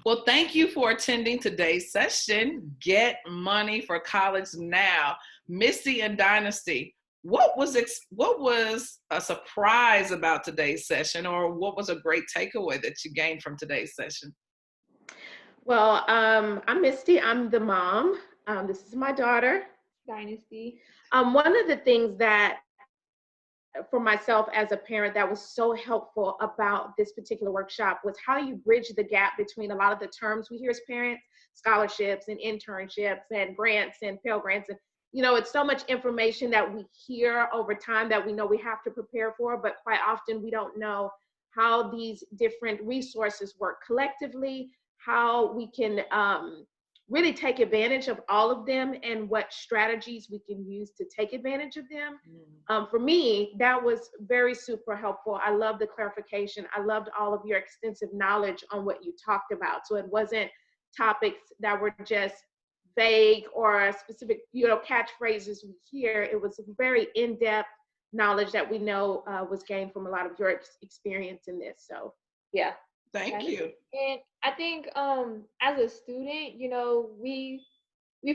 Well, thank you for attending today's session, Get Money for College Now. Misty and Dynasty, what was a surprise about today's session, or what was a great takeaway that you gained from today's session? Well, I'm Misty. I'm the mom. This is my daughter, Dynasty. One of the things that for myself as a parent that was so helpful about this particular workshop was how you bridge the gap between a lot of the terms we hear as parents, scholarships and internships and grants and Pell Grants. And, it's so much information that we hear over time that we know we have to prepare for, but quite often we don't know how these different resources work collectively, how we can really take advantage of all of them and what strategies we can use to take advantage of them. For me, that was very super helpful. I love the clarification. I loved all of your extensive knowledge on what you talked about. So it wasn't topics that were just vague or specific, catchphrases we hear. It was very in-depth knowledge that we know was gained from a lot of your experience in this. So, yeah. Thank you. And I think as a student, we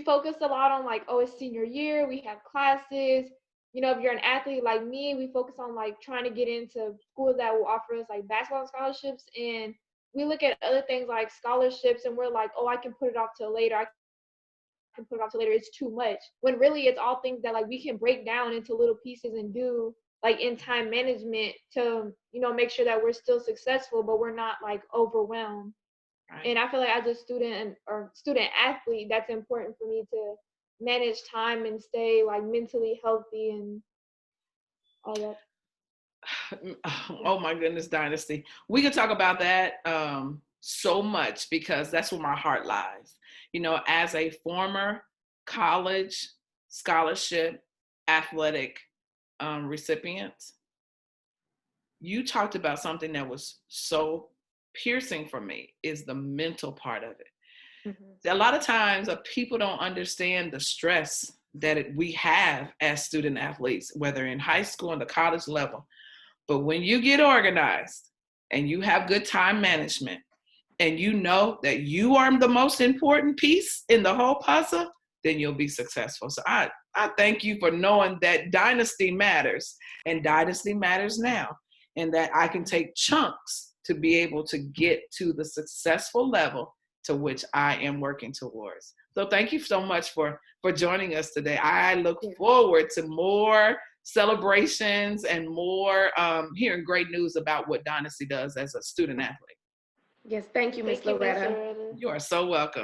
focus a lot on like, oh, it's senior year, we have classes. If you're an athlete like me, we focus on like trying to get into schools that will offer us like basketball scholarships, and we look at other things like scholarships and we're like, oh, I can put it off till later. I can put it off till later. It's too much. When really it's all things that like we can break down into little pieces and do like in time management to, make sure that we're still successful, but we're not like overwhelmed. Right. And I feel like as a student or student athlete, that's important for me to manage time and stay like mentally healthy and all that. Oh my goodness, Dynasty. We could talk about that so much because that's where my heart lies. As a former college scholarship athletic recipient, you talked about something that was so piercing for me, is the mental part of it. Mm-hmm. A lot of times people don't understand the stress that we have as student athletes, whether in high school and the college level. But when you get organized and you have good time management and you know that you are the most important piece in the whole puzzle, then you'll be successful. So I thank you for knowing that dynasty matters, and dynasty matters now, and that I can take chunks to be able to get to the successful level to which I am working towards. So thank you so much for joining us today. I look forward to more celebrations and more hearing great news about what Dynasty does as a student athlete. Yes, thank you, Ms. Loretta. You are so welcome.